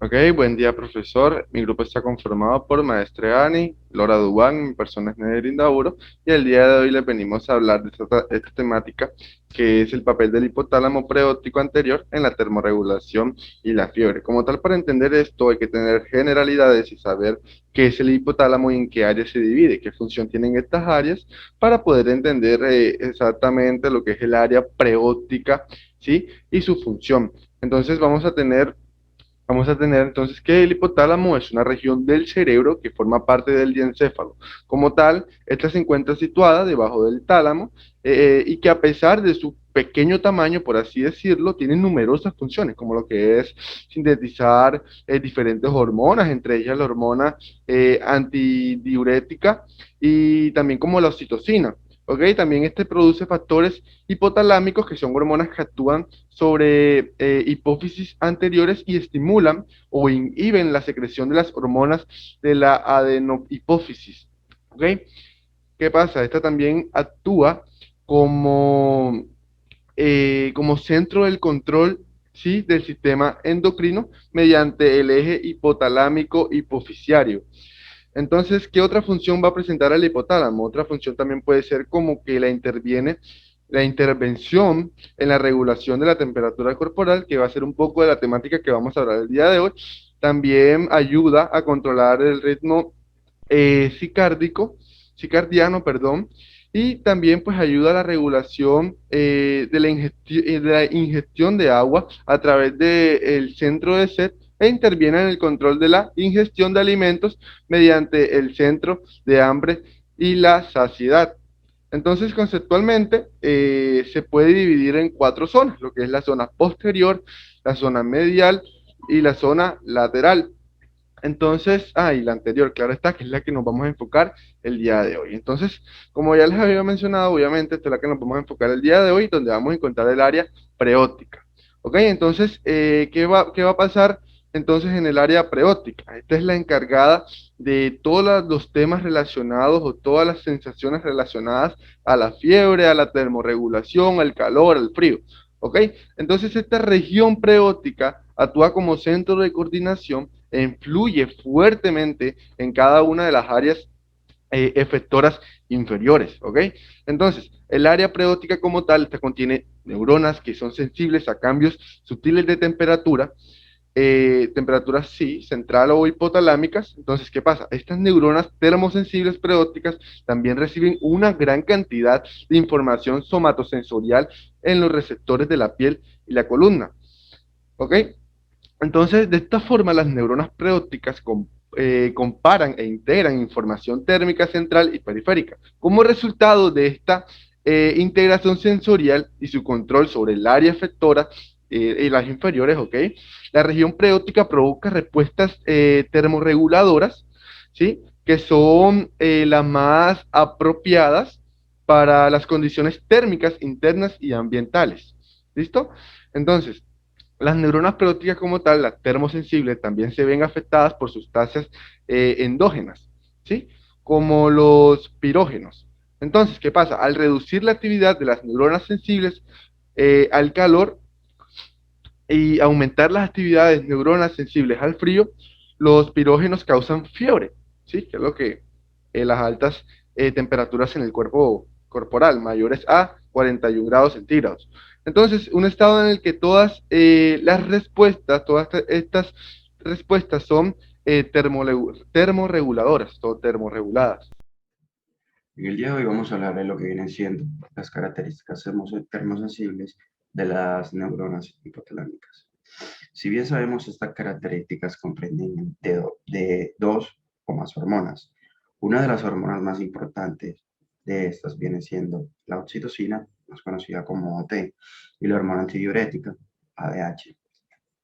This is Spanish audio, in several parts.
Ok, buen día, profesor. Mi grupo está conformado por Maestre Ani, Laura Dubán, mi persona es Neder Indauro, y el día de hoy les venimos a hablar de esta temática, que es el papel del hipotálamo preóptico anterior en la termorregulación y la fiebre. Como tal, para entender esto hay que tener generalidades y saber qué es el hipotálamo y en qué áreas se divide, qué función tienen estas áreas, para poder entender exactamente lo que es el área preóptica, ¿sí? Y su función. Entonces Vamos a tener entonces que el hipotálamo es una región del cerebro que forma parte del diencéfalo. Como tal, esta se encuentra situada debajo del tálamo y que a pesar de su pequeño tamaño, por así decirlo, tiene numerosas funciones, como lo que es sintetizar diferentes hormonas, entre ellas la hormona antidiurética y también como la oxitocina. ¿Ok? También este produce factores hipotalámicos, que son hormonas que actúan sobre hipófisis anteriores y estimulan o inhiben la secreción de las hormonas de la adenohipófisis. ¿Ok? ¿Qué pasa? Esta también actúa como, como centro del control, ¿sí? Del sistema endocrino mediante el eje hipotalámico hipofisiario. Entonces, ¿qué otra función va a presentar el hipotálamo? Otra función también puede ser como que la intervención en la regulación de la temperatura corporal, que va a ser un poco de la temática que vamos a hablar el día de hoy. También ayuda a controlar el ritmo circadiano, perdón, y también pues ayuda a la regulación de la ingestión de agua a través del centro de sed e interviene en el control de la ingestión de alimentos mediante el centro de hambre y la saciedad. Entonces, conceptualmente, se puede dividir en cuatro zonas, lo que es la zona posterior, la zona medial y la zona lateral. Entonces, y la anterior, claro está, que es la que nos vamos a enfocar el día de hoy. Entonces, como ya les había mencionado, obviamente, esta es la que nos vamos a enfocar el día de hoy, donde vamos a encontrar el área preóptica. ¿Ok? Entonces, ¿qué va a pasar entonces en el área preóptica? Esta es la encargada de todos los temas relacionados o todas las sensaciones relacionadas a la fiebre, a la termorregulación, al calor, al frío. ¿Ok? Entonces, esta región preóptica actúa como centro de coordinación e influye fuertemente en cada una de las áreas efectoras inferiores, ¿ok? Entonces, el área preóptica como tal, esta contiene neuronas que son sensibles a cambios sutiles de temperatura, temperaturas sí, central o hipotalámicas. Entonces, ¿qué pasa? Estas neuronas termosensibles preópticas también reciben una gran cantidad de información somatosensorial en los receptores de la piel y la columna, ¿ok? Entonces, de esta forma, las neuronas preópticas comparan e integran información térmica central y periférica. Como resultado de esta integración sensorial y su control sobre el área efectora y las inferiores, ¿ok? La región preóptica provoca respuestas termorreguladoras, ¿sí? Que son las más apropiadas para las condiciones térmicas internas y ambientales. ¿Listo? Entonces, las neuronas preópticas como tal, las termosensibles, también se ven afectadas por sustancias endógenas, ¿sí? Como los pirógenos. Entonces, ¿qué pasa? Al reducir la actividad de las neuronas sensibles al calor y aumentar las actividades neuronas sensibles al frío, los pirógenos causan fiebre, ¿sí? Que es lo que las altas temperaturas en el cuerpo corporal, mayores a 41 grados centígrados. Entonces, un estado en el que todas las respuestas, estas respuestas son termorreguladoras o termorreguladas. En el día de hoy vamos a hablar de lo que vienen siendo las características termosensibles de las neuronas hipotalámicas. Si bien sabemos, estas características comprenden de dos o más hormonas. Una de las hormonas más importantes de estas viene siendo la oxitocina, más conocida como OT, y la hormona antidiurética, ADH.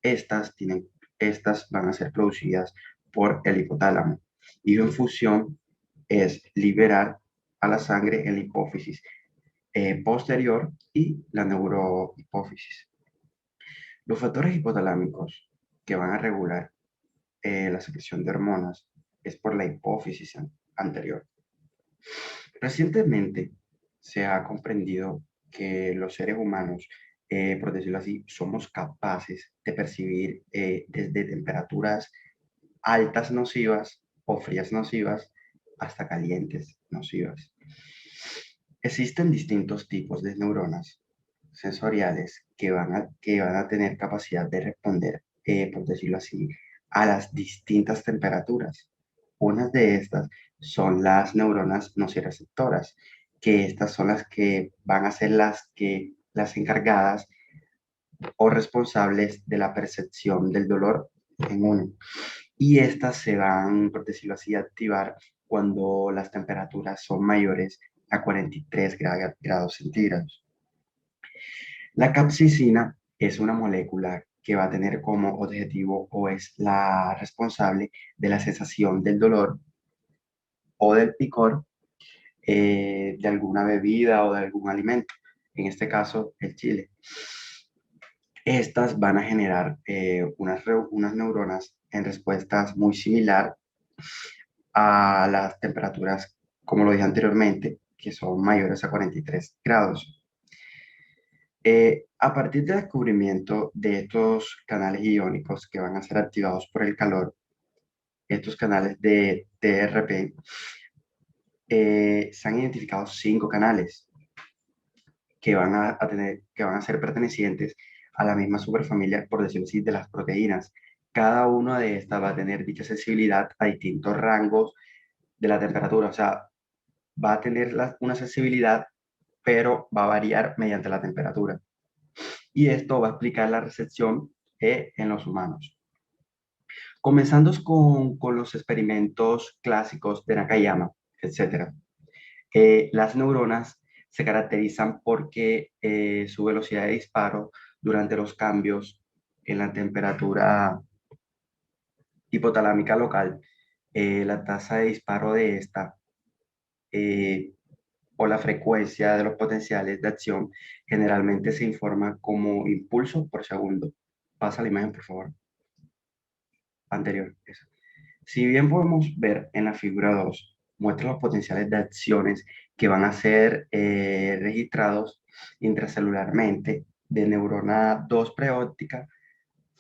Estas van a ser producidas por el hipotálamo y su función es liberar a la sangre en la hipófisis posterior y la neurohipófisis. Los factores hipotalámicos que van a regular la secreción de hormonas es por la hipófisis anterior. Recientemente se ha comprendido que los seres humanos por decirlo así, somos capaces de percibir desde temperaturas altas nocivas o frías nocivas hasta calientes nocivas. Existen distintos tipos de neuronas sensoriales que van a tener capacidad de responder, por decirlo así, a las distintas temperaturas. Unas de estas son las neuronas nociceptoras, que estas son las que van a ser las encargadas o responsables de la percepción del dolor en uno. Y estas se van, por decirlo así, a activar cuando las temperaturas son mayores a 43 grados centígrados. La capsicina es una molécula que va a tener como objetivo o es la responsable de la sensación del dolor o del picor de alguna bebida o de algún alimento, en este caso el chile. Estas van a generar unas neuronas en respuestas muy similar a las temperaturas, como lo dije anteriormente, que son mayores a 43 grados. A partir del descubrimiento de estos canales iónicos que van a ser activados por el calor, estos canales de TRP, se han identificado 5 canales que van a ser pertenecientes a la misma superfamilia, por decirlo así, de las proteínas. Cada una de estas va a tener dicha sensibilidad a distintos rangos de la temperatura, o sea, va a tener una sensibilidad, pero va a variar mediante la temperatura. Y esto va a explicar la recepción en los humanos. Comenzando con los experimentos clásicos de Nakayama, etcétera. Las neuronas se caracterizan porque su velocidad de disparo durante los cambios en la temperatura hipotalámica local, la tasa de disparo de esta eh, o la frecuencia de los potenciales de acción generalmente se informa como impulso por segundo. Pasa la imagen, por favor. Anterior. Eso. Si bien podemos ver en la figura 2, muestra los potenciales de acciones que van a ser registrados intracelularmente de neurona 2 preóptica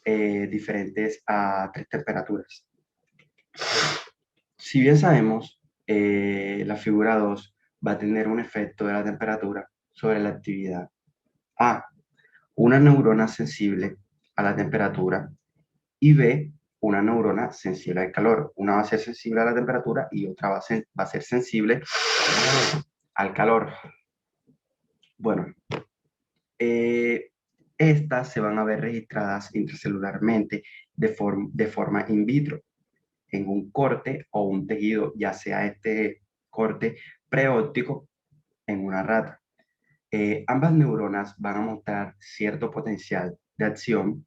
diferentes a 3 temperaturas. Si bien sabemos, la figura 2 va a tener un efecto de la temperatura sobre la actividad. A, una neurona sensible a la temperatura y B, una neurona sensible al calor. Una va a ser sensible a la temperatura y otra va a ser sensible al calor. Bueno, eh, estas se van a ver registradas intracelularmente de forma in vitro, en un corte o un tejido, ya sea este corte preóptico en una rata. Ambas neuronas van a mostrar cierto potencial de acción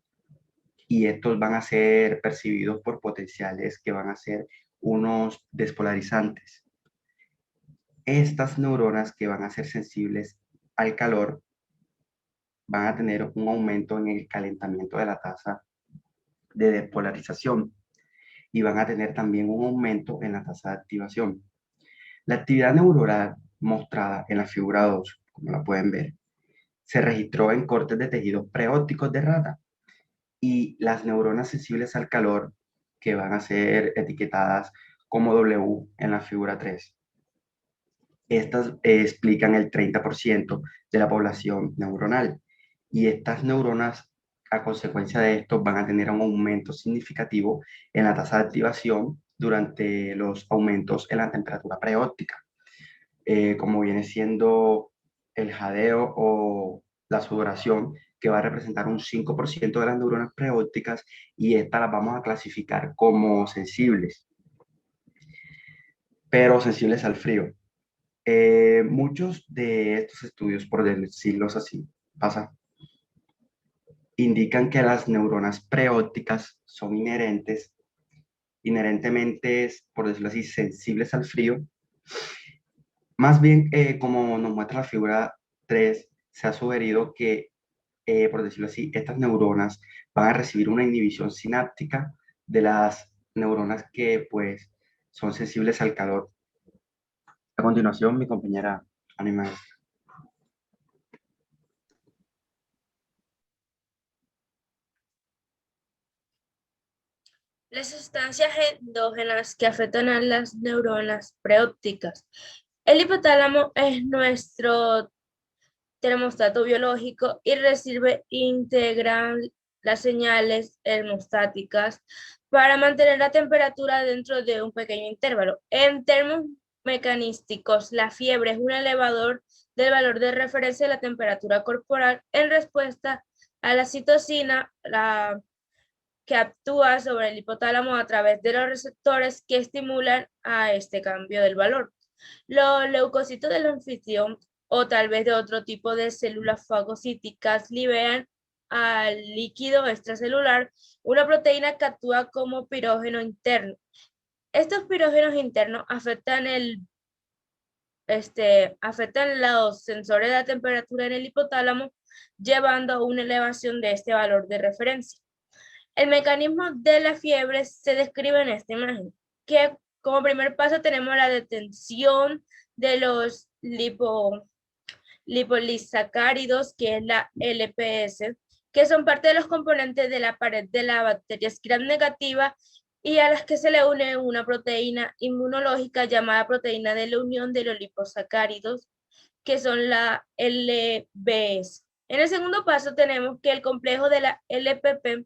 y estos van a ser percibidos por potenciales que van a ser unos despolarizantes. Estas neuronas que van a ser sensibles al calor van a tener un aumento en el calentamiento de la tasa de despolarización y van a tener también un aumento en la tasa de activación. La actividad neuronal mostrada en la figura 2, como la pueden ver, se registró en cortes de tejidos preópticos de rata y las neuronas sensibles al calor, que van a ser etiquetadas como W en la figura 3. Estas explican el 30% de la población neuronal y estas neuronas, a consecuencia de esto, van a tener un aumento significativo en la tasa de activación durante los aumentos en la temperatura preóptica, como viene siendo el jadeo o la sudoración, que va a representar un 5% de las neuronas preópticas y estas las vamos a clasificar como sensibles, pero sensibles al frío. Muchos de estos estudios, por decirlos así, indican que las neuronas preópticas son inherentemente, por decirlo así, sensibles al frío. Más bien, como nos muestra la figura 3, se ha sugerido que, por decirlo así, estas neuronas van a recibir una inhibición sináptica de las neuronas que, pues, son sensibles al calor. A continuación, mi compañera Ana. Las sustancias endógenas que afectan a las neuronas preópticas. El hipotálamo es nuestro termostato biológico y recibe integral las señales termostáticas para mantener la temperatura dentro de un pequeño intervalo. En términos mecanísticos, la fiebre es un elevador del valor de referencia de la temperatura corporal en respuesta a la citocina, que actúa sobre el hipotálamo a través de los receptores que estimulan a este cambio del valor. Los leucocitos del anfitrión o tal vez de otro tipo de células fagocíticas liberan al líquido extracelular una proteína que actúa como pirógeno interno. Estos pirógenos internos afectan los sensores de la temperatura en el hipotálamo, llevando a una elevación de este valor de referencia. El mecanismo de la fiebre se describe en esta imagen, que como primer paso tenemos la detención de los lipolisacáridos, que es la LPS, que son parte de los componentes de la pared de la bacteria gram negativa y a las que se le une una proteína inmunológica llamada proteína de la unión de los liposacáridos, que son la LBS. En el segundo paso tenemos que el complejo de la LPP,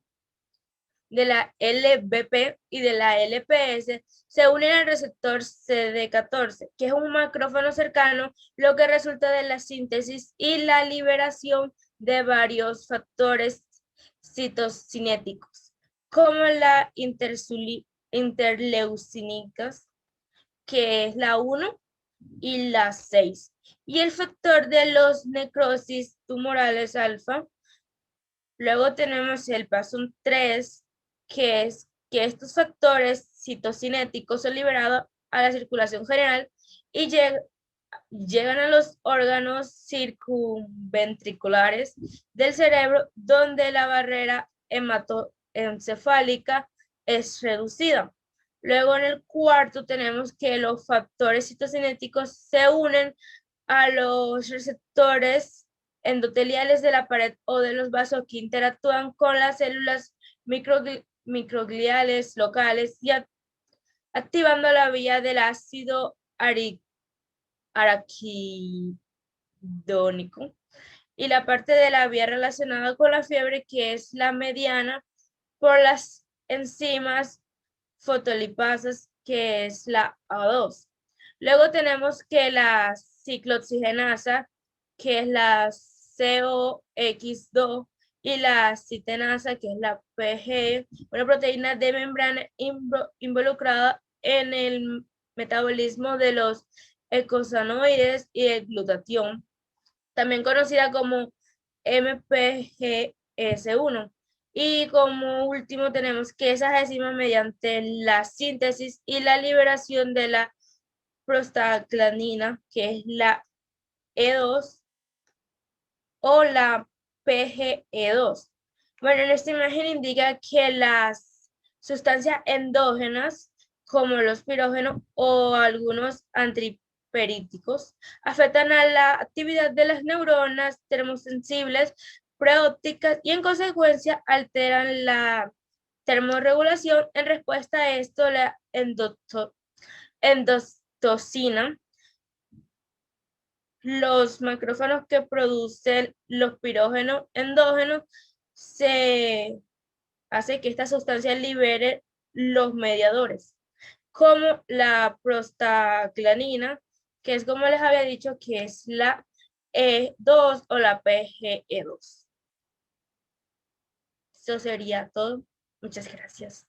de la LBP y de la LPS se unen al receptor CD14, que es un macrófago cercano, lo que resulta de la síntesis y la liberación de varios factores citocinéticos, como la interleucinicas, que es la 1 y la 6, y el factor de los necrosis tumorales alfa. Luego tenemos el paso 3, que es que estos factores citocinéticos son liberados a la circulación general y llegan a los órganos circunventriculares del cerebro, donde la barrera hematoencefálica es reducida. Luego en el cuarto tenemos que los factores citocinéticos se unen a los receptores endoteliales de la pared o de los vasos que interactúan con las células microgliales locales y activando la vía del ácido araquidónico y la parte de la vía relacionada con la fiebre, que es la mediana, por las enzimas fotolipasas, que es la A2. Luego tenemos que la ciclooxigenasa, que es la COX2, y la citenasa, que es la PG, una proteína de membrana involucrada en el metabolismo de los eicosanoides y el glutatión, también conocida como MPGS1. Y como último tenemos que esa enzima mediante la síntesis y la liberación de la prostaglandina, que es la E2 o la PGE2. Bueno, en esta imagen indica que las sustancias endógenas, como los pirógenos o algunos antiperíticos, afectan a la actividad de las neuronas termosensibles preópticas y en consecuencia alteran la termorregulación. En respuesta a esto, la endotocina, los macrófagos que producen los pirógenos endógenos, se hace que esta sustancia libere los mediadores, como la prostaglandina, que es como les había dicho, que es la E2 o la PGE2. Eso sería todo. Muchas gracias.